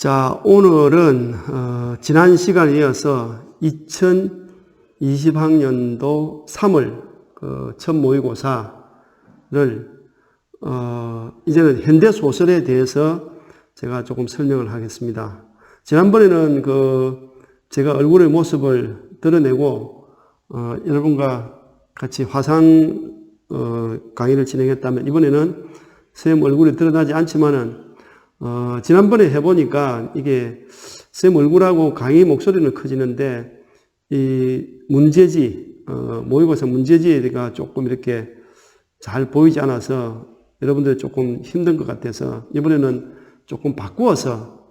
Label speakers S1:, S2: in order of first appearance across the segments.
S1: 자, 오늘은 지난 시간에 이어서 2020학년도 3월 첫 모의고사를 이제는 현대 소설에 대해서 제가 조금 설명을 하겠습니다. 지난번에는 제가 얼굴의 모습을 드러내고 여러분과 같이 화상 강의를 진행했다면, 이번에는 선생님 얼굴이 드러나지 않지만은 지난번에 해보니까 이게 쌤 얼굴하고 강의 목소리는 커지는데 이 문제지, 모의고사 문제지가 조금 이렇게 잘 보이지 않아서 여러분들 조금 힘든 것 같아서 이번에는 조금 바꾸어서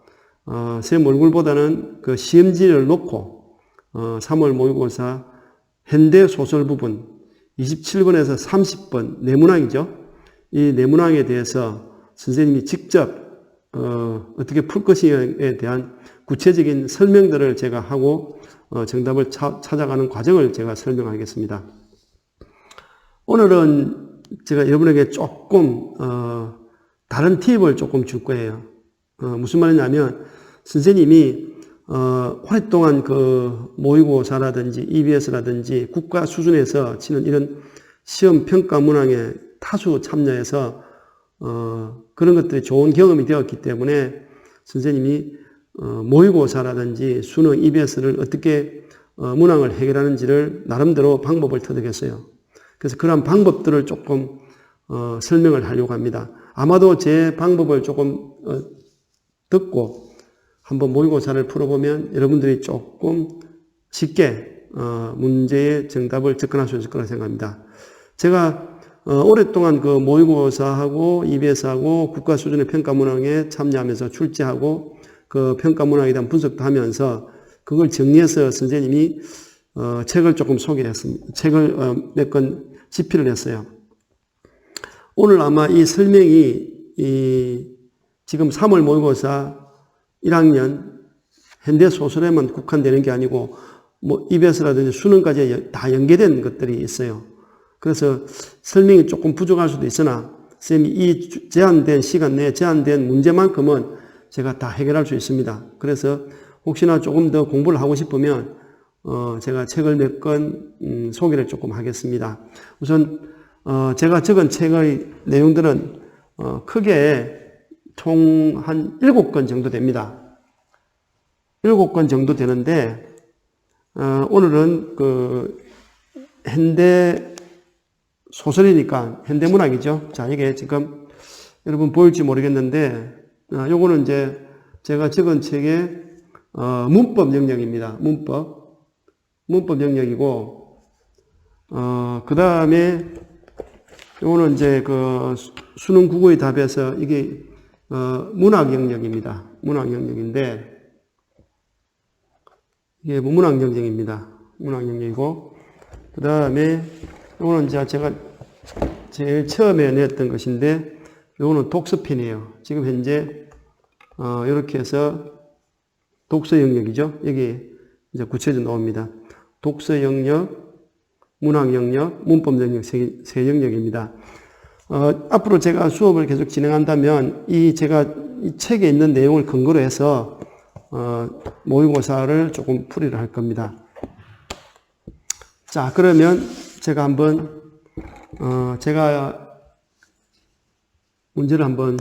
S1: 쌤 얼굴보다는 그 시험지를 놓고 3월 모의고사 현대 소설 부분 27번에서 30번 내문항이죠. 이 내문항에 대해서 선생님이 직접 어떻게 풀 것인지에 대한 구체적인 설명들을 제가 하고 정답을 찾아가는 과정을 제가 설명하겠습니다. 오늘은 제가 여러분에게 조금 다른 팁을 조금 줄 거예요. 무슨 말이냐면, 선생님이 오랫동안 모의고사라든지 EBS라든지 국가 수준에서 치는 이런 시험 평가 문항에 타수 참여해서 그런 것들이 좋은 경험이 되었기 때문에 선생님이 모의고사라든지 수능, EBS를 어떻게 문항을 해결하는지를 나름대로 방법을 터득했어요. 그래서 그러한 방법들을 조금 설명을 하려고 합니다. 아마도 제 방법을 조금 듣고 한번 모의고사를 풀어보면 여러분들이 조금 쉽게 문제의 정답을 접근할 수 있을 거라고 생각합니다. 제가 오랫동안 모의고사하고 EBS하고 국가 수준의 평가 문항에 참여하면서 출제하고 그 평가 문항에 대한 분석도 하면서 그걸 정리해서 선생님이 책을 조금 소개했습니다. 책을 몇 권 집필을 했어요. 오늘 아마 이 설명이 지금 3월 모의고사 1학년 현대 소설에만 국한되는 게 아니고 EBS라든지 수능까지 다 연계된 것들이 있어요. 그래서 설명이 조금 부족할 수도 있으나 선생님이 이 제한된 시간 내에 제한된 문제만큼은 제가 다 해결할 수 있습니다. 그래서 혹시나 조금 더 공부를 하고 싶으면 제가 책을 몇 권 소개를 조금 하겠습니다. 우선 제가 적은 책의 내용들은 크게 총 한 7권 정도 됩니다. 7권 정도 되는데 오늘은 현대 소설이니까 현대문학이죠. 자, 이게 지금 여러분 보일지 모르겠는데 요거는 이제 제가 적은 책의 문법 영역입니다. 문법 영역이고 그 다음에 요거는 이제 수능 국어의 답에서 이게 문학 영역입니다. 문학 영역인데 이게 문학 영역입니다. 문학 영역이고 그 다음에 요거는 이제 제가 제일 처음에 냈던 것인데 요거는 독서편이에요. 지금 현재 이렇게 해서 독서 영역이죠. 여기 이제 구체적으로 나옵니다. 독서 영역, 문학 영역, 문법 영역 세 영역입니다. 앞으로 제가 수업을 계속 진행한다면 제가 이 책에 있는 내용을 근거로 해서 모의고사를 조금 풀이를 할 겁니다. 자, 그러면 제가 한번 제가 문제를 한번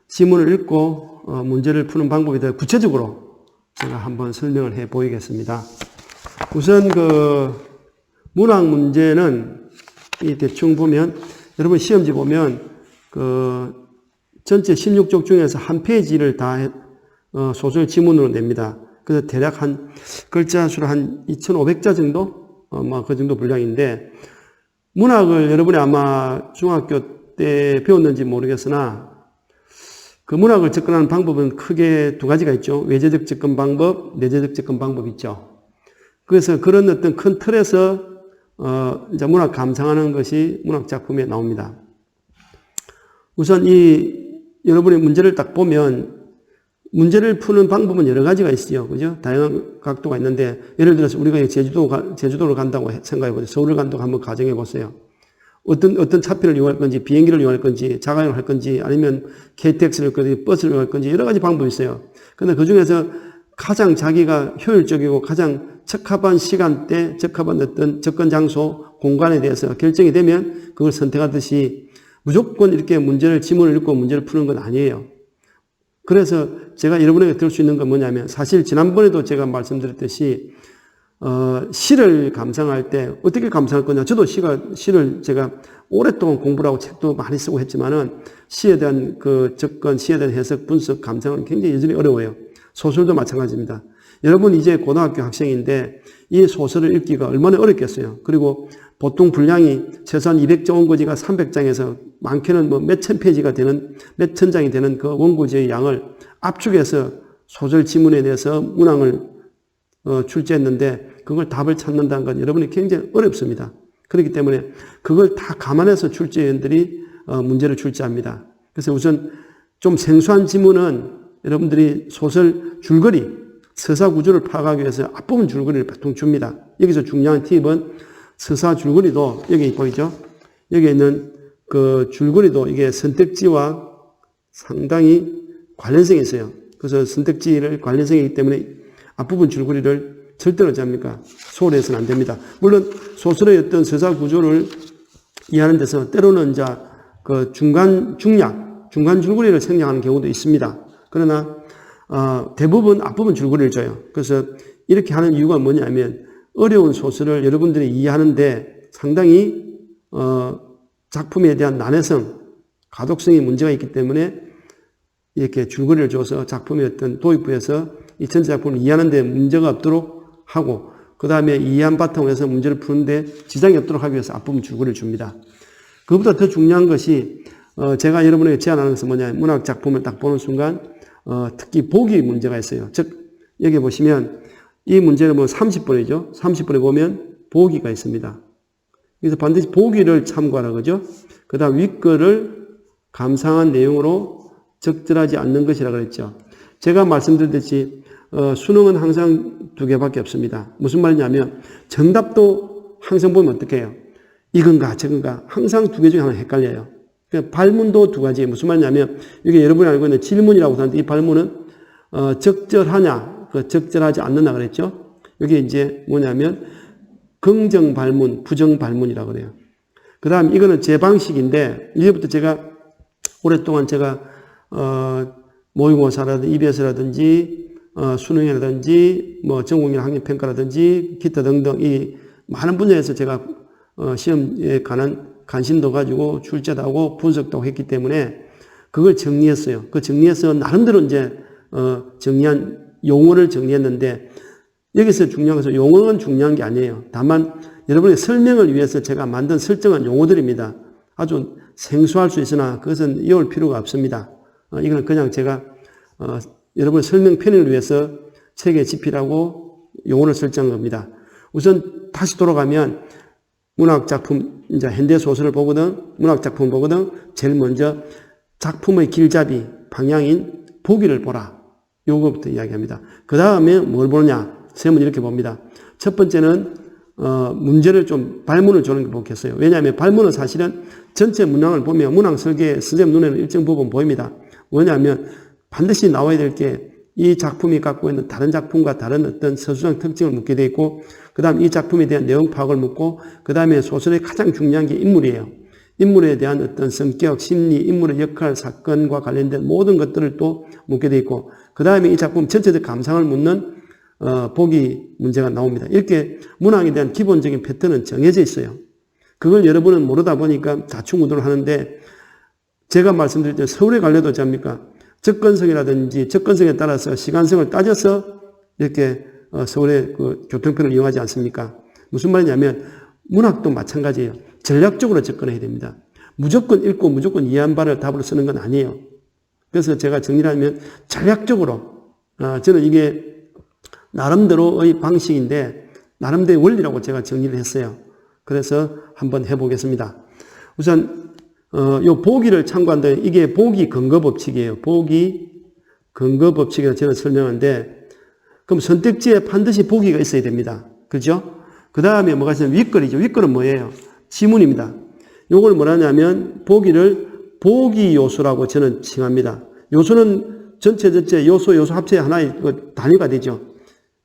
S1: 지문을 읽고 문제를 푸는 방법에 대해 구체적으로 제가 한번 설명을 해 보이겠습니다. 우선 문학 문제는 이 대충 보면 여러분 시험지 보면 전체 16쪽 중에서 한 페이지를 다 소설 지문으로 냅니다. 그래서 대략 한 글자 수로 한 2,500자 정도? 그 정도 분량인데, 문학을 여러분이 아마 중학교 때 배웠는지 모르겠으나 그 문학을 접근하는 방법은 크게 두 가지가 있죠. 외재적 접근 방법, 내재적 접근 방법 있죠. 그래서 그런 어떤 큰 틀에서 이제 문학 감상하는 것이 문학 작품에 나옵니다. 우선 여러분이 문제를 딱 보면 문제를 푸는 방법은 여러 가지가 있어요. 그죠? 다양한 각도가 있는데, 예를 들어서 우리가 제주도를 간다고 생각해 보세요. 서울을 간다고 한번 가정해 보세요. 어떤 차표를 이용할 건지, 비행기를 이용할 건지, 자가용을 할 건지, 아니면 KTX를 할 건지, 버스를 이용할 건지, 여러 가지 방법이 있어요. 그런데 그 중에서 가장 자기가 효율적이고 가장 적합한 시간대, 적합한 어떤 접근 장소, 공간에 대해서 결정이 되면 그걸 선택하듯이 무조건 이렇게 지문을 읽고 문제를 푸는 건 아니에요. 그래서 제가 여러분에게 들을 수 있는 건 뭐냐면, 사실 지난번에도 제가 말씀드렸듯이 시를 감상할 때 어떻게 감상할 거냐. 저도 시를 제가 오랫동안 공부를 하고 책도 많이 쓰고 했지만은 시에 대한 그 접근, 시에 대한 해석, 분석, 감상은 굉장히 여전히 어려워요. 소설도 마찬가지입니다. 여러분 이제 고등학교 학생인데 이 소설을 읽기가 얼마나 어렵겠어요. 그리고 보통 분량이 최소한 200장 원고지가 300장에서 많게는 뭐 몇천 페이지가 되는, 몇천 장이 되는 그 원고지의 양을 압축해서 소설 지문에 대해서 문항을 출제했는데 그걸 답을 찾는다는 건 여러분이 굉장히 어렵습니다. 그렇기 때문에 그걸 다 감안해서 출제위원들이 문제를 출제합니다. 그래서 우선 좀 생소한 지문은 여러분들이 소설 줄거리, 서사 구조를 파악하기 위해서 앞부분 줄거리를 보통 줍니다. 여기서 중요한 팁은 서사 줄거리도 여기 보이죠? 여기 있는 그 줄거리도 이게 선택지와 상당히 관련성이 있어요. 그래서 선택지를 관련성이기 때문에 앞부분 줄거리를 절대로 잡니까? 소홀히 해서는 안 됩니다. 물론 소설의 어떤 서사 구조를 이해하는 데서 때로는 그 중간 줄거리를 생략하는 경우도 있습니다. 그러나 대부분 앞부분 줄거리를 줘요. 그래서 이렇게 하는 이유가 뭐냐면 어려운 소설을 여러분들이 이해하는데 상당히 작품에 대한 난해성, 가독성이 문제가 있기 때문에 이렇게 줄거리를 줘서 작품의 어떤 도입부에서 이 전체 작품을 이해하는 데 문제가 없도록 하고 그 다음에 이해한 바탕으로 해서 문제를 푸는데 지장이 없도록 하기 위해서 앞부분 줄거리를 줍니다. 그것보다 더 중요한 것이 제가 여러분에게 제안하는 것은 뭐냐면 문학 작품을 딱 보는 순간 특히 보기 문제가 있어요. 즉 여기 보시면 이 문제는 뭐 30번이죠. 30번에 보면 보기가 있습니다. 그래서 반드시 보기를 참고하라 그죠. 그 다음 윗글을 감상한 내용으로 적절하지 않는 것이라 그랬죠. 제가 말씀드렸듯이 수능은 항상 두 개밖에 없습니다. 무슨 말이냐면 정답도 항상 보면 어떻게 해요? 이건가 저건가 항상 두 개 중에 하나 헷갈려요. 발문도 두 가지. 무슨 말이냐면 이게 여러분이 알고 있는 질문이라고 하는데 이 발문은 적절하냐, 적절하지 않느냐 그랬죠. 여기 이제 뭐냐면 긍정 발문, 부정 발문이라고 그래요. 그 다음 이거는 제 방식인데 이제부터 제가 오랫동안 제가 모의고사라든지 EBS라든지 수능이라든지 뭐 전국민 학력평가라든지 기타 등등 이 많은 분야에서 제가 시험에 관한 관심도 가지고 출제도 하고 분석도 했기 때문에 그걸 정리했어요. 그 정리해서 나름대로 이제 정리한 용어를 정리했는데 여기서 중요한 것은 용어는 중요한 게 아니에요. 다만 여러분의 설명을 위해서 제가 만든 설정한 용어들입니다. 아주 생소할 수 있으나 그것은 이해할 필요가 없습니다. 이거는 그냥 제가 여러분의 설명 편의를 위해서 책에 집필하고 용어를 설정한 겁니다. 우선 다시 돌아가면 문학작품, 이제 현대소설을 보거든, 문학작품을 보거든, 제일 먼저 작품의 길잡이, 방향인 보기를 보라. 요거부터 이야기합니다. 그 다음에 뭘 보느냐? 셈은 이렇게 봅니다. 첫 번째는, 문제를 좀, 발문을 주는 게 좋겠어요. 왜냐하면 발문은 사실은 전체 문항을 보면 문항 설계에 선생님 눈에는 일정 부분 보입니다. 뭐냐면 반드시 나와야 될 게 이 작품이 갖고 있는 다른 작품과 다른 어떤 서술적 특징을 묻게 되어 있고 그 다음 이 작품에 대한 내용 파악을 묻고 그 다음에 소설의 가장 중요한 게 인물이에요. 인물에 대한 어떤 성격, 심리, 인물의 역할, 사건과 관련된 모든 것들을 또 묻게 되어 있고 그 다음에 이 작품 전체적 감상을 묻는 보기 문제가 나옵니다. 이렇게 문학에 대한 기본적인 패턴은 정해져 있어요. 그걸 여러분은 모르다 보니까 다충우돌을 하는데 제가 말씀드릴 때 서울에 갈래도 어쩝니까? 접근성이라든지 접근성에 따라서 시간성을 따져서 이렇게 서울의 그 교통편을 이용하지 않습니까? 무슨 말이냐면 문학도 마찬가지예요. 전략적으로 접근해야 됩니다. 무조건 읽고 무조건 이해한 바를 답으로 쓰는 건 아니에요. 그래서 제가 정리를 하면 전략적으로 저는 이게 나름대로의 방식인데 나름대로의 원리라고 제가 정리를 했어요. 그래서 한번 해보겠습니다. 우선 요 보기를 참고한다. 이게 보기 근거 법칙이에요. 보기 근거 법칙이라고 저는 설명하는데 그럼 선택지에 반드시 보기가 있어야 됩니다. 그죠? 그 다음에 뭐가 있으면 윗글이죠. 윗글은 뭐예요? 지문입니다. 요걸 뭐라냐면 보기 요소라고 저는 칭합니다. 요소는 전체 요소 합체 하나의 그 단위가 되죠.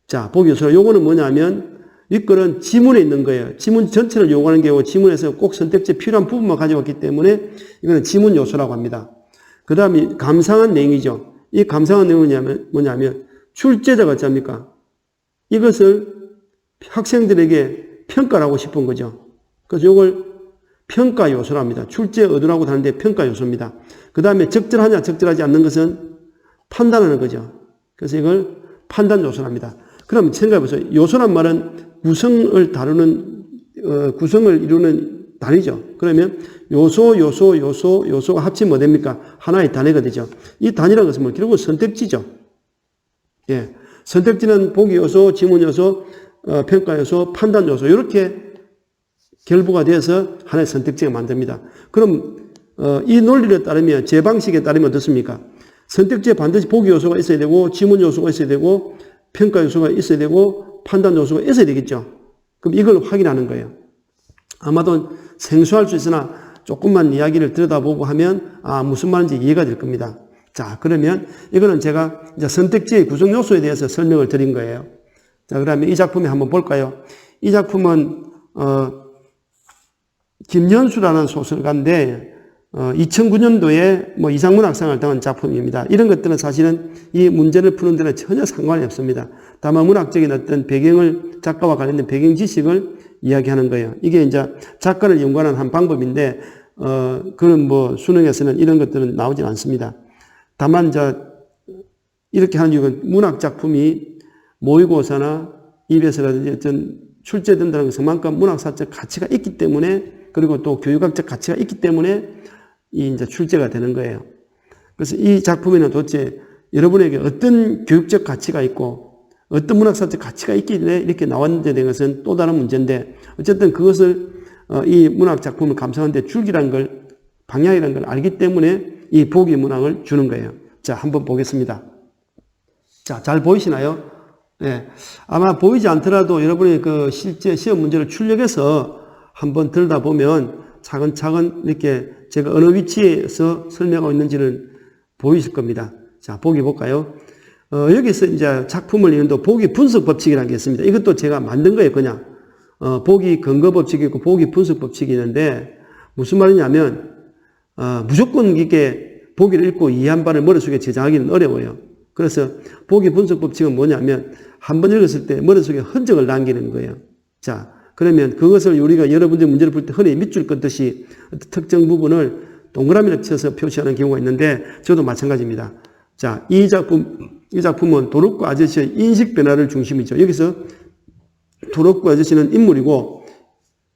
S1: 자, 보기 요소. 요거는 뭐냐면 윗글은 지문에 있는 거예요. 지문 전체를 요구하는 게고 지문에서 꼭 선택지에 필요한 부분만 가져왔기 때문에 이거는 지문 요소라고 합니다. 그 다음에 감상한 내용이죠. 이 감상한 내용은 뭐냐면 출제자가 어쩝니까? 이것을 학생들에게 평가를 하고 싶은 거죠. 그래서 이걸 평가 요소라 합니다. 출제 의도라고 하는데 평가 요소입니다. 그 다음에 적절하냐 적절하지 않는 것은 판단하는 거죠. 그래서 이걸 판단 요소라 합니다. 그럼 생각해 보세요. 요소란 말은 구성을 이루는 단위죠. 그러면 요소가 합치면 뭐 됩니까? 하나의 단위가 되죠. 이 단위라는 것은 뭐 결국 선택지죠. 예. 선택지는 보기 요소, 지문 요소, 평가 요소, 판단 요소, 이렇게 결부가 되어서 하나의 선택지가 만듭니다. 그럼, 이 논리를 따르면, 제 방식에 따르면 어떻습니까? 선택지에 반드시 보기 요소가 있어야 되고, 지문 요소가 있어야 되고, 평가 요소가 있어야 되고, 판단 요소가 있어야 되겠죠. 그럼 이걸 확인하는 거예요. 아마도 생소할 수 있으나 조금만 이야기를 들여다보고 하면, 무슨 말인지 이해가 될 겁니다. 자, 그러면 이거는 제가 이제 선택지의 구성 요소에 대해서 설명을 드린 거예요. 자, 그러면 이 작품에 한번 볼까요? 이 작품은, 김연수라는 소설가인데, 2009년도에 뭐 이상문학상을 당한 작품입니다. 이런 것들은 사실은 이 문제를 푸는 데는 전혀 상관이 없습니다. 다만 문학적인 어떤 작가와 관련된 배경 지식을 이야기하는 거예요. 이게 이제 작가를 연구하는 한 방법인데, 그런 뭐 수능에서는 이런 것들은 나오지 않습니다. 다만, 이렇게 하는 이유는 문학 작품이 모의고사나 입에서라든지 어떤 출제된다는 것은 그만큼 문학사적 가치가 있기 때문에, 그리고 또 교육학적 가치가 있기 때문에 이제 출제가 되는 거예요. 그래서 이 작품에는 도대체 여러분에게 어떤 교육적 가치가 있고 어떤 문학사적 가치가 있길래 이렇게 나왔는지에 대한 것은 또 다른 문제인데, 어쨌든 그것을 이 문학 작품을 감상하는데 줄기란 걸, 방향이라는 걸 알기 때문에 이 보기 문항을 주는 거예요. 자, 한번 보겠습니다. 자, 잘 보이시나요? 네. 아마 보이지 않더라도 여러분이 그 실제 시험 문제를 출력해서 한번 들여다보면 차근차근 이렇게 제가 어느 위치에서 설명하고 있는지를 보이실 겁니다. 자, 보기 볼까요? 여기서 이제 작품을 이루는 보기 분석 법칙이라는 게 있습니다. 이것도 제가 만든 거예요, 그냥. 보기 근거 법칙이 있고 보기 분석 법칙이 있는데, 무슨 말이냐면, 무조건 이게 보기를 읽고 이해한 바를 머릿속에 저장하기는 어려워요. 그래서 보기 분석 법칙은 뭐냐면 한 번 읽었을 때 머릿속에 흔적을 남기는 거예요. 자, 그러면 그것을 우리가 여러분들 문제를 풀 때 흔히 밑줄 긋듯이 특정 부분을 동그라미를 쳐서 표시하는 경우가 있는데 저도 마찬가지입니다. 자, 이 작품은 도록구 아저씨의 인식 변화를 중심이죠. 여기서 도록구 아저씨는 인물이고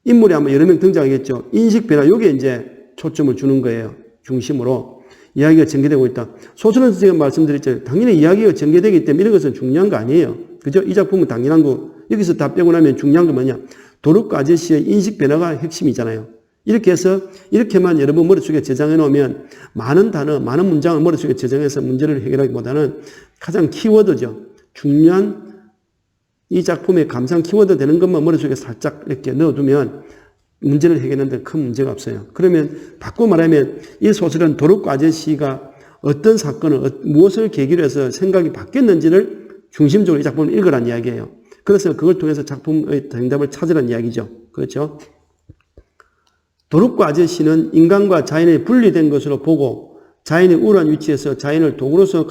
S1: 인물이 아마 여러 명 등장하겠죠. 인식 변화, 요게 이제 초점을 주는 거예요. 중심으로. 이야기가 전개되고 있다. 소설은 제가 말씀드렸죠. 당연히 이야기가 전개되기 때문에 이런 것은 중요한 거 아니에요. 그죠? 이 작품은 당연한 거. 여기서 다 빼고 나면 중요한 거 뭐냐? 도록구 아저씨의 인식 변화가 핵심이잖아요. 이렇게 해서 이렇게만 여러분 머릿속에 저장해 놓으면 많은 단어, 많은 문장을 머릿속에 저장해서 문제를 해결하기보다는 가장 키워드죠. 중요한 이 작품의 감상 키워드 되는 것만 머릿속에 살짝 이렇게 넣어두면 문제를 해결하는데 큰 문제가 없어요. 그러면 바꿔 말하면 이 소설은 도록구 아저씨가 어떤 사건을 무엇을 계기로 해서 생각이 바뀌었는지를 중심적으로 이 작품을 읽으라는 이야기예요. 그래서 그걸 통해서 작품의 정답을 찾으라는 이야기죠. 그렇죠? 도록구 아저씨는 인간과 자연이 분리된 것으로 보고 자연의 우월한 위치에서 자연을 도구로서의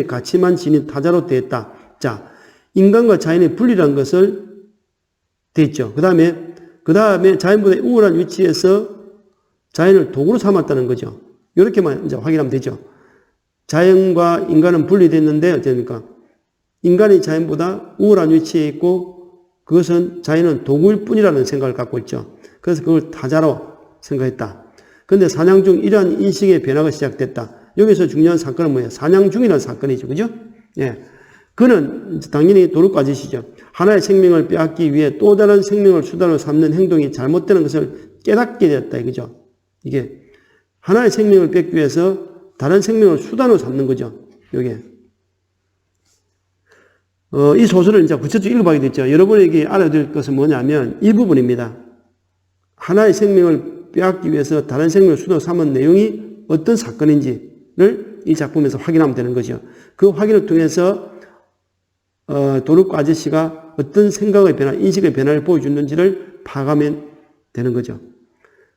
S1: 가치만 지닌 타자로 대했다. 자, 인간과 자연의 분리라는 것을 됐죠. 그 다음에 자연보다 우월한 위치에서 자연을 도구로 삼았다는 거죠. 이렇게만 이제 확인하면 되죠. 자연과 인간은 분리됐는데 어떻습니까? 인간이 자연보다 우월한 위치에 있고 그것은 자연은 도구일 뿐이라는 생각을 갖고 있죠. 그래서 그걸 타자로 생각했다. 그런데 사냥 중 이러한 인식의 변화가 시작됐다. 여기서 중요한 사건은 뭐예요? 사냥 중이라는 사건이죠. 그죠? 예. 그는 당연히 도록구 아저씨죠. 하나의 생명을 빼앗기 위해 또 다른 생명을 수단으로 삼는 행동이 잘못되는 것을 깨닫게 되었다. 이거죠. 이게 하나의 생명을 뺏기 위해서 다른 생명을 수단으로 삼는 거죠. 이게. 이 소설을 이제 구체적으로 읽어봐야 되죠. 여러분에게 알아야 될 것은 뭐냐면 이 부분입니다. 하나의 생명을 빼앗기 위해서 다른 생명을 수단으로 삼은 내용이 어떤 사건인지를 이 작품에서 확인하면 되는 거죠. 그 확인을 통해서 도르코 아저씨가 어떤 생각의 변화, 인식의 변화를 보여주는지를 파악하면 되는 거죠.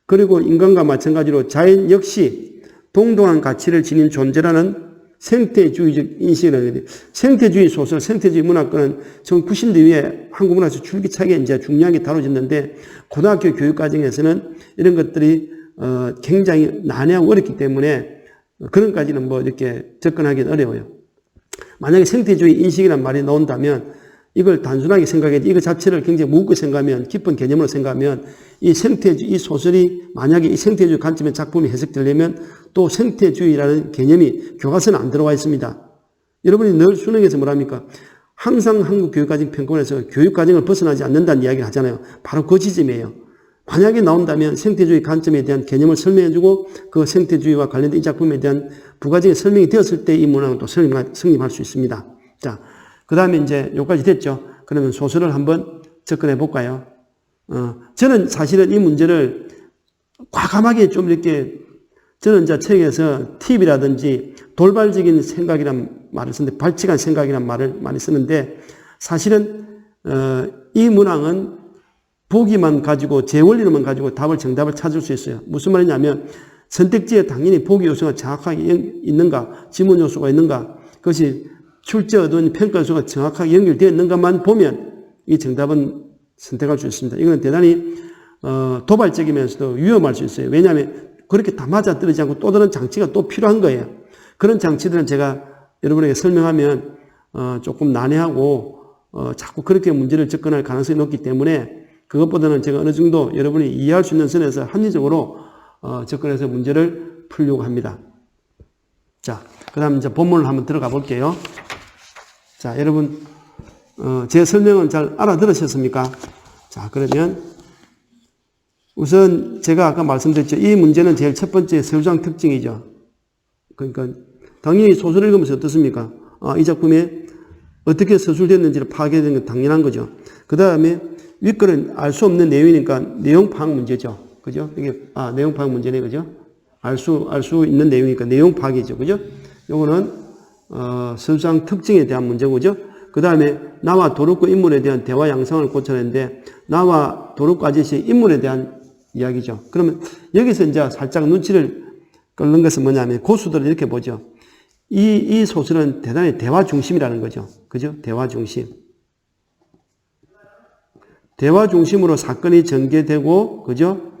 S1: 그리고 인간과 마찬가지로 자연 역시 동등한 가치를 지닌 존재라는 생태주의적 인식이라는 거예요. 생태주의 소설, 생태주의 문학과는 1990년대 이후에 한국 문학에서 줄기차게 이제 중요하게 다뤄졌는데 고등학교 교육 과정에서는 이런 것들이 굉장히 난해하고 어렵기 때문에 그런 까지는 뭐 이렇게 접근하기는 어려워요. 만약에 생태주의 인식이라는 말이 나온다면 이걸 단순하게 생각해도 이거 자체를 굉장히 무겁게 생각하면 깊은 개념으로 생각하면 이 소설이 만약에 이 생태주의 관점의 작품이 해석되려면 또 생태주의라는 개념이 교과서는 안 들어와 있습니다. 여러분이 늘 수능에서 뭐랍니까? 항상 한국 교육과정 평가원에서 교육과정을 벗어나지 않는다는 이야기를 하잖아요. 바로 그 지점이에요. 만약에 나온다면 생태주의 관점에 대한 개념을 설명해주고 그 생태주의와 관련된 이 작품에 대한 부가적인 설명이 되었을 때 이 문학은 또 성립할 수 있습니다. 자, 그 다음에 이제 여기까지 됐죠. 그러면 소설을 한번 접근해 볼까요? 저는 사실은 이 문제를 과감하게 좀 이렇게 저는 이제 책에서 팁이라든지 돌발적인 생각이란 말을 쓰는데 발칙한 생각이란 말을 많이 쓰는데 사실은 이 문항은 보기만 가지고 제 원리로만 가지고 정답을 찾을 수 있어요. 무슨 말이냐면 선택지에 당연히 보기 요소가 정확하게 있는가, 지문 요소가 있는가, 그것이 출제 얻은 평가 요소가 정확하게 연결되어 있는가만 보면 이 정답은 선택할 수 있습니다. 이건 대단히 도발적이면서도 위험할 수 있어요. 왜냐하면 그렇게 다 맞아떨어지지 않고 또 다른 장치가 또 필요한 거예요. 그런 장치들은 제가 여러분에게 설명하면 조금 난해하고 자꾸 그렇게 문제를 접근할 가능성이 높기 때문에 그것보다는 제가 어느 정도 여러분이 이해할 수 있는 선에서 합리적으로 접근해서 문제를 풀려고 합니다. 자, 그 다음 이제 본문을 한번 들어가 볼게요. 자, 여러분, 제 설명은 잘 알아들으셨습니까? 자, 그러면 우선 제가 아까 말씀드렸죠. 이 문제는 제일 첫 번째 서술상 특징이죠. 그러니까 당연히 소설을 읽으면서 어떻습니까? 이 작품에 어떻게 서술됐는지를 파악해야 되는 건 당연한 거죠. 그 다음에 윗글은 알 수 없는 내용이니까 내용 파악 문제죠. 그죠? 이게, 내용 파악 문제네. 그죠? 알 수 있는 내용이니까 내용 파악이죠. 그죠? 요거는, 서술상 특징에 대한 문제고, 그죠? 그 다음에 나와 도르코 인물에 대한 대화 양상을 고쳐내는데 나와 도르코 아저씨의 인물에 대한 이야기죠. 그러면 여기서 이제 살짝 눈치를 끓는 것은 뭐냐면 고수들은 이렇게 보죠. 이 소설은 대단히 대화 중심이라는 거죠. 그죠? 대화 중심. 대화 중심으로 사건이 전개되고, 그죠?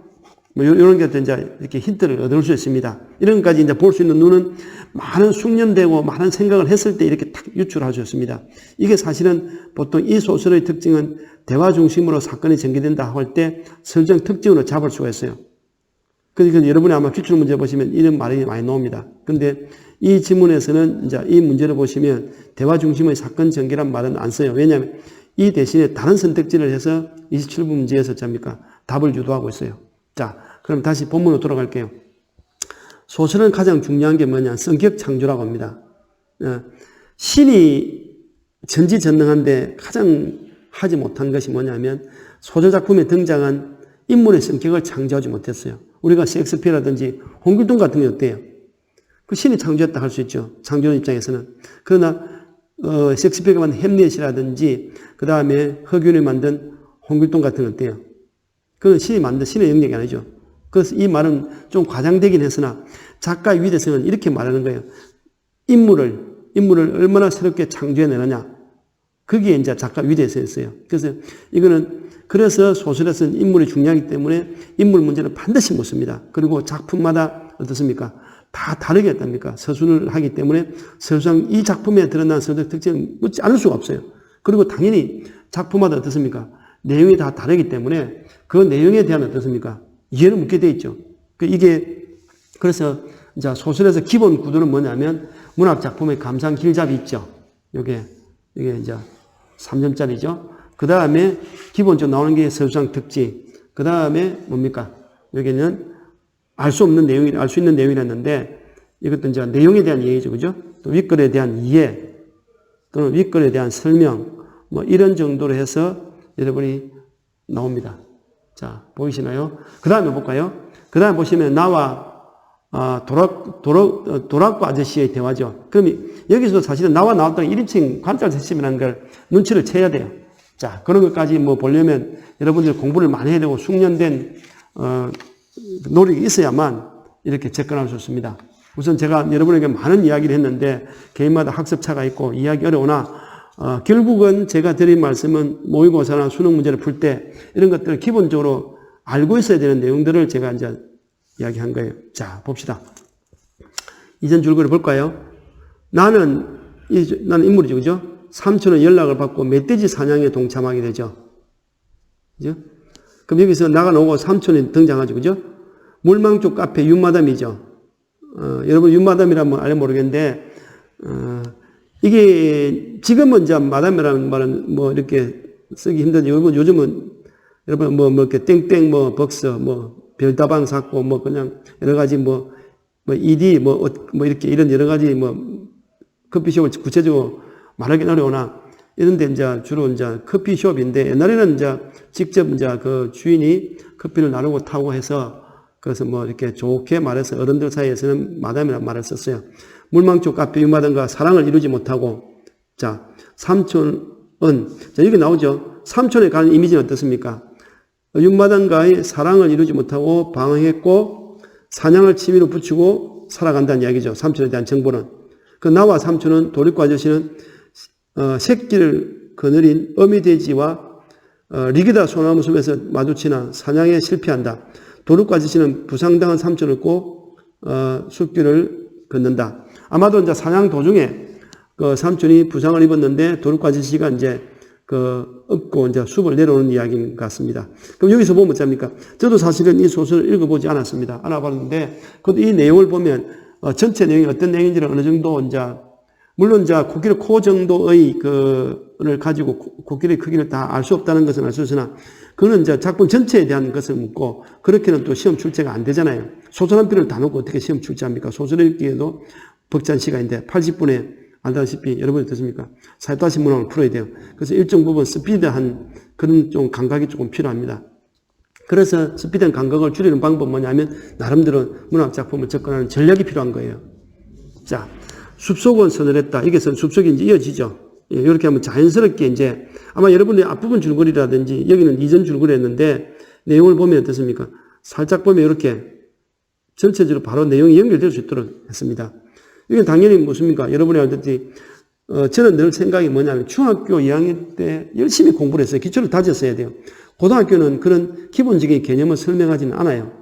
S1: 뭐, 이런 것들 이제 이렇게 힌트를 얻을 수 있습니다. 이런 것까지 이제 볼 수 있는 눈은 많은 숙련되고 많은 생각을 했을 때 이렇게 탁 유출할 수 있습니다. 이게 사실은 보통 이 소설의 특징은 대화 중심으로 사건이 전개된다 할 때 설정 특징으로 잡을 수가 있어요. 그러니까 여러분이 아마 기출문제 보시면 이런 말이 많이 나옵니다. 근데 이 지문에서는 이제 이 문제를 보시면 대화 중심의 사건 전개란 말은 안 써요. 왜냐하면 이 대신에 다른 선택지를 해서 27번 문제에서 답을 유도하고 있어요. 자, 그럼 다시 본문으로 돌아갈게요. 소설은 가장 중요한 게 뭐냐? 성격 창조라고 합니다. 신이 전지전능한데 가장 하지 못한 것이 뭐냐면 소설 작품에 등장한 인물의 성격을 창조하지 못했어요. 우리가 셰익스피어라든지 홍길동 같은 게 어때요? 그 신이 창조했다 할 수 있죠. 창조의 입장에서는. 그러나 셰익스피어가 만든 햄릿이라든지 그 다음에 허균이 만든 홍길동 같은 건 어때요? 그건 신이 만든 신의 영역이 아니죠. 그래서 이 말은 좀 과장되긴 했으나 작가의 위대성은 이렇게 말하는 거예요. 인물을 얼마나 새롭게 창조해내느냐. 그게 이제 작가 위대성이었어요. 그래서 소설에서는 인물이 중요하기 때문에 인물 문제는 반드시 묻습니다. 그리고 작품마다 어떻습니까? 다 다르게 했답니까? 서술을 하기 때문에 서술상 이 작품에 드러난 서술적 특징을 묻지 않을 수가 없어요. 그리고 당연히 작품마다 어떻습니까? 내용이 다 다르기 때문에 그 내용에 대한 어떻습니까? 이해를 묻게 돼 있죠. 그래서 이제 소설에서 기본 구도는 뭐냐면 문학 작품의 감상 길잡이 있죠. 이게 이제 3점짜리죠. 그 다음에 기본적으로 나오는 게 서술상 특징. 그 다음에 뭡니까? 여기는 알 수 없는 내용이, 알 수 있는 내용이랬는데 이것도 이제 내용에 대한 이해죠. 그죠? 또 윗글에 대한 이해 또는 윗글에 대한 설명 뭐 이런 정도로 해서 여러분이 나옵니다. 자, 보이시나요? 그 다음에 볼까요? 그 다음에 보시면 나와 도락과 아저씨의 대화죠. 그럼 여기서 사실은 나와 나왔던 1인칭 관찰 핵심이라는 걸 눈치를 채야 돼요. 자, 그런 것까지 뭐 보려면 여러분들 공부를 많이 해야 되고 숙련된 노력이 있어야만 이렇게 접근할 수 있습니다. 우선 제가 여러분에게 많은 이야기를 했는데 개인마다 학습차가 있고 이해하기 어려우나 결국은 제가 드린 말씀은 모의고사나 수능 문제를 풀 때 이런 것들을 기본적으로 알고 있어야 되는 내용들을 제가 이제 이야기한 거예요. 자, 봅시다. 이전 줄거리 볼까요? 나는 인물이죠. 그죠? 삼촌은 연락을 받고 멧돼지 사냥에 동참하게 되죠. 그죠? 그럼 여기서 나가놓고 삼촌이 등장하죠. 그죠? 물망쪽 카페 윤마담이죠. 여러분 윤마담이라면 알면 모르겠는데, 이게 지금은 이제 마담이라는 말은 뭐 이렇게 쓰기 힘든데 요즘은 여러분 뭐 이렇게 땡땡 뭐 벅서 뭐 별다방 샀고 뭐 그냥 여러 가지 뭐 ED 뭐 이렇게 이런 여러 가지 뭐 커피숍을 구체적으로 말하기는 어려우나 이런데 이제 주로 이제 커피숍인데 옛날에는 이제 직접 이제 그 주인이 커피를 나누고 타고 해서 그래서 뭐 이렇게 좋게 말해서 어른들 사이에서는 마담이라는 말을 썼어요. 물망쪽 카페 윤마담과 사랑을 이루지 못하고, 자, 삼촌은, 자, 여기 나오죠. 삼촌에 관한 이미지는 어떻습니까? 윤마담과의 사랑을 이루지 못하고 방황했고, 사냥을 취미로 붙이고 살아간다는 이야기죠. 삼촌에 대한 정보는. 그 나와 삼촌은 도리과 아저씨는, 새끼를 거느린 어미돼지와, 리기다 소나무 숲에서 마주치나 사냥에 실패한다. 도리과 아저씨는 부상당한 삼촌을 꼭, 숲길을 걷는다. 아마도 이제 사냥 도중에 그 삼촌이 부상을 입었는데 도둑과 아저씨가 이제 업고 이제 숲을 내려오는 이야기인 것 같습니다. 그럼 여기서 보면 어쩝니까? 저도 사실은 이 소설을 읽어보지 않았습니다. 안 와봤는데, 그래도 이 내용을 보면, 전체 내용이 어떤 내용인지를 어느 정도 이제, 물론 이제 코끼리 코 정도의 를 가지고 코끼리 크기를 다 알 수 없다는 것은 알 수 있으나, 그거는 이제 작품 전체에 대한 것을 묻고, 그렇게는 또 시험 출제가 안 되잖아요. 소설 한 편을 다 놓고 어떻게 시험 출제합니까? 소설 읽기에도 벅찬 시간인데 80분에 알다시피 여러분이 어떻습니까? 40다시 문항을 풀어야 돼요. 그래서 일정 부분 스피드한 그런 좀 감각이 조금 필요합니다. 그래서 스피드한 감각을 줄이는 방법은 뭐냐면 나름대로 문학 작품을 접근하는 전략이 필요한 거예요. 자, 숲속은 서늘했다. 이게 숲속이 이제 이어지죠. 예, 이렇게 하면 자연스럽게 이제 아마 여러분의 앞부분 줄거리라든지 여기는 이전 줄거리였는데 내용을 보면 어떻습니까? 살짝 보면 이렇게 전체적으로 바로 내용이 연결될 수 있도록 했습니다. 이게 당연히 무엇입니까? 여러분이 알듯이 저는 늘 생각이 뭐냐면 중학교 2학년 때 열심히 공부를 했어요. 기초를 다졌어야 돼요. 고등학교는 그런 기본적인 개념을 설명하지는 않아요.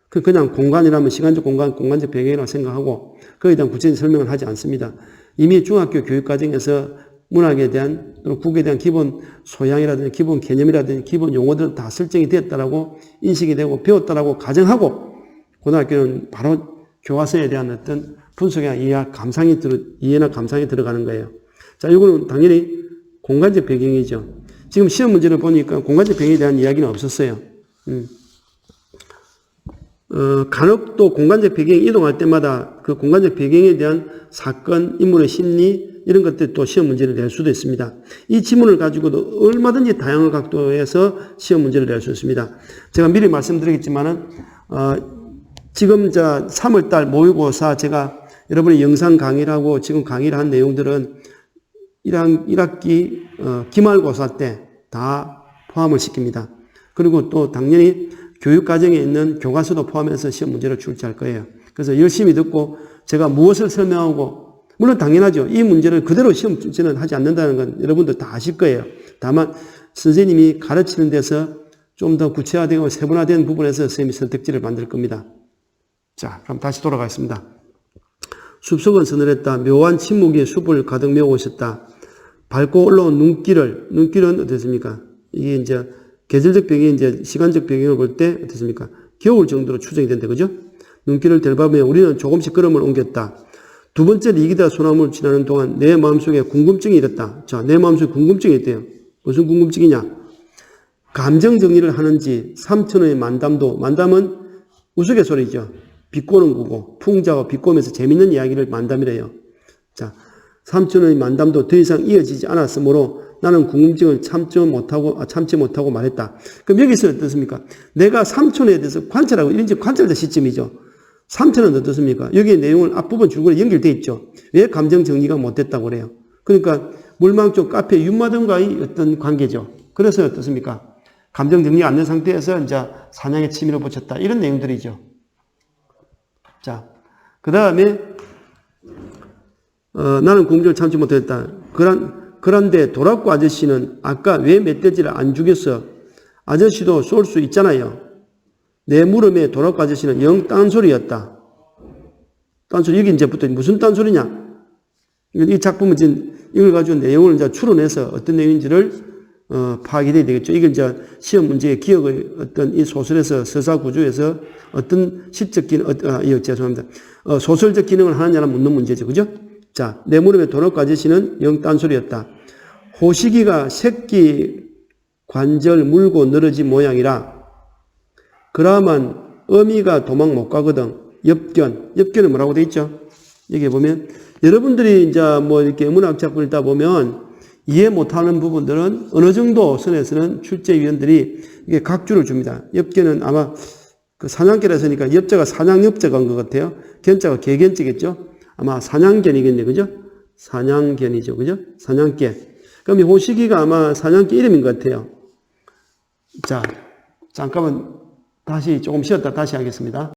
S1: 그냥 공간이라면 시간적 공간, 공간적 배경이라고 생각하고 거기에 대한 구체적인 설명을 하지 않습니다. 이미 중학교 교육 과정에서 문학에 대한 또는 국에 대한 기본 소양이라든지 기본 개념이라든지 기본 용어들은 다 설정이 되었다라고 인식이 되고 배웠다라고 가정하고 고등학교는 바로 교과서에 대한 어떤 분석이나 이해나 감상이 들어가는 거예요. 자, 이거는 당연히 공간적 배경이죠. 지금 시험 문제를 보니까 공간적 배경에 대한 이야기는 없었어요. 간혹 또 공간적 배경이 이동할 때마다 그 공간적 배경에 대한 사건, 인물의 심리, 이런 것들 또 시험 문제를 낼 수도 있습니다. 이 지문을 가지고도 얼마든지 다양한 각도에서 시험 문제를 낼 수 있습니다. 제가 미리 말씀드리겠지만은, 지금 3월달 모의고사 제가 여러분이 영상 강의를 하고 지금 강의를 한 내용들은 1학기 기말고사 때 다 포함을 시킵니다. 그리고 또 당연히 교육과정에 있는 교과서도 포함해서 시험 문제를 출제할 거예요. 그래서 열심히 듣고 제가 무엇을 설명하고 물론 당연하죠. 이 문제를 그대로 시험 출제는 하지 않는다는 건 여러분들 다 아실 거예요. 다만 선생님이 가르치는 데서 좀 더 구체화되고 세분화된 부분에서 선생님이 선택지를 만들 겁니다. 자, 그럼 다시 돌아가겠습니다. 숲속은 서늘했다. 묘한 침묵이 숲을 가득 메우고 있었다. 밟고 올라온 눈길은 어떻습니까? 이게 이제 계절적 배경이 이제 시간적 배경을 볼 때 어떻습니까? 겨울 정도로 추정이 된다. 그죠? 눈길을 델밟으며 우리는 조금씩 걸음을 옮겼다. 두 번째 리기다 소나무를 지나는 동안 내 마음속에 궁금증이 일었다. 자, 내 마음속에 궁금증이 있대요. 무슨 궁금증이냐? 감정 정리를 하는지 삼천의 만담은 우스갯소리죠. 비꼬는 거고 풍자와 비꼬면서 재밌는 이야기를 만담이래요. 자, 삼촌의 만담도 더 이상 이어지지 않았으므로 나는 궁금증을 참지 못하고 말했다. 그럼 여기서 어떻습니까? 내가 삼촌에 대해서 관찰하고, 이런 관찰의 시점이죠. 삼촌은 어떻습니까? 여기에 내용을 앞부분 줄거리 연결되어 있죠. 왜 감정 정리가 못됐다고 그래요? 그러니까 물망 쪽 카페 윤마등과의 어떤 관계죠. 그래서 어떻습니까? 감정 정리가 안 된 상태에서 이제 사냥에 치밀어 붙였다. 이런 내용들이죠. 자, 그 다음에 나는 궁금증을 참지 못했다. 그런데 도라코 아저씨는 아까 왜 멧돼지를 안 죽였어? 아저씨도 쏠 수 있잖아요. 내 물음에 도라코 아저씨는 영 딴소리였다. 딴소리, 여기 이제부터 무슨 딴소리냐? 이 작품은 지금 이걸 가지고 내용을 이제 추론해서 어떤 내용인지를 파악이 돼야 되겠죠. 이게 이제 시험 문제의 기억의 어떤 이 소설에서 서사 구조에서 어떤 시적 기능, 죄송합니다. 소설적 기능을 하느냐는 묻는 문제죠. 그죠? 자, 내 무릎에 도라코 아저씨는 영 딴소리였다. 호식이가 새끼 관절 물고 늘어진 모양이라 그러면 어미가 도망 못 가거든. 엽견은 뭐라고 돼 있죠? 여기 보면 여러분들이 이제 뭐 이렇게 문학 작품을 읽다 보면 이해 못하는 부분들은 어느 정도 선에서는 출제위원들이 이게 각주를 줍니다. 엽견은 아마 그 사냥개라 했으니까 엽자가 사냥엽자가 온 것 같아요. 견자가 개견자겠죠? 아마 사냥견이겠네, 그죠? 사냥견이죠, 그죠? 사냥개. 그럼 이 호식이가 아마 사냥개 이름인 것 같아요. 자, 잠깐만 다시 조금 쉬었다 다시 하겠습니다.